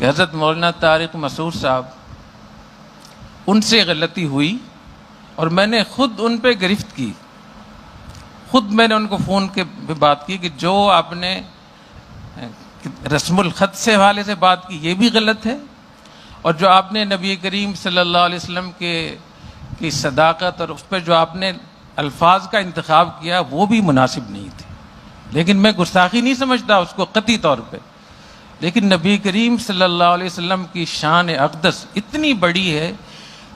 کہ حضرت مولانا طارق مسعود صاحب ان سے غلطی ہوئی اور میں نے خود ان پہ گرفت کی. خود میں نے ان کو فون پہ بات کی کہ جو آپ نے رسم الخط سے حوالے سے بات کی یہ بھی غلط ہے، اور جو آپ نے نبی کریم صلی اللہ علیہ وسلم کی صداقت اور اس پہ جو آپ نے الفاظ کا انتخاب کیا وہ بھی مناسب نہیں تھے. لیکن میں گستاخی نہیں سمجھتا اس کو قطعی طور پہ، لیکن نبی کریم صلی اللہ علیہ وسلم کی شان اقدس اتنی بڑی ہے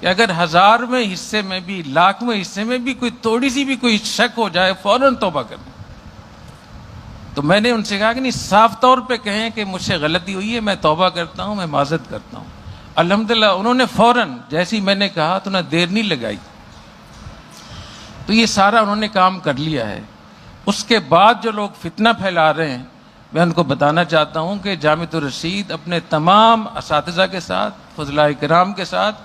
کہ اگر 1000ویں حصے میں بھی 1,00,000ویں حصے میں بھی کوئی تھوڑی سی بھی کوئی شک ہو جائے فوراً توبہ کریں. تو میں نے ان سے کہا کہ نہیں، صاف طور پہ کہیں کہ مجھ سے غلطی ہوئی ہے، میں توبہ کرتا ہوں، میں معذرت کرتا ہوں. الحمدللہ انہوں نے فوراً جیسی میں نے کہا تو انہیں دیر نہیں لگائی. تو یہ سارا انہوں نے کام کر لیا ہے. اس کے بعد جو لوگ فتنہ پھیلا رہے ہیں میں ان کو بتانا چاہتا ہوں کہ جامعۃ الرشید اپنے تمام اساتذہ کے ساتھ، فضلاء کرام کے ساتھ،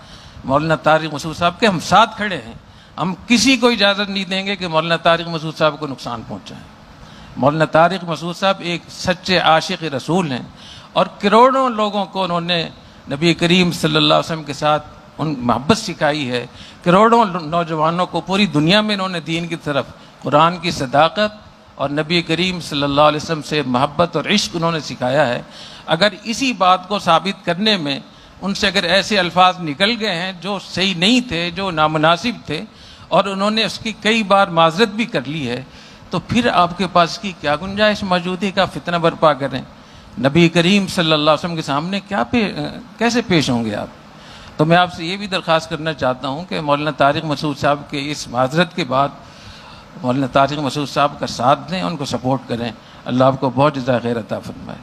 مولانا طارق مسعود صاحب کے ہم ساتھ کھڑے ہیں. ہم کسی کو اجازت نہیں دیں گے کہ مولانا طارق مسعود صاحب کو نقصان پہنچائیں. مولانا طارق مسعود صاحب ایک سچے عاشق رسول ہیں اور کروڑوں لوگوں کو انہوں نے نبی کریم صلی اللہ علیہ وسلم کے ساتھ ان محبت سکھائی ہے. کروڑوں نوجوانوں کو پوری دنیا میں انہوں نے دین کی طرف، قرآن کی صداقت اور نبی کریم صلی اللہ علیہ وسلم سے محبت اور عشق انہوں نے سکھایا ہے. اگر اسی بات کو ثابت کرنے میں ان سے اگر ایسے الفاظ نکل گئے ہیں جو صحیح نہیں تھے، جو نامناسب تھے، اور انہوں نے اس کی کئی بار معذرت بھی کر لی ہے، تو پھر آپ کے پاس کی کیا گنجائش موجود ہے کہ آپ فتنہ برپا کریں؟ نبی کریم صلی اللہ علیہ وسلم کے سامنے کیسے پیش ہوں گے آپ؟ تو میں آپ سے یہ بھی درخواست کرنا چاہتا ہوں کہ مولانا طارق مسعود صاحب کے اس معذرت کے بعد مولانا طارق مسعود صاحب کا ساتھ دیں، ان کو سپورٹ کریں. اللہ آپ کو بہت جزائے خیر عطا فرمائے.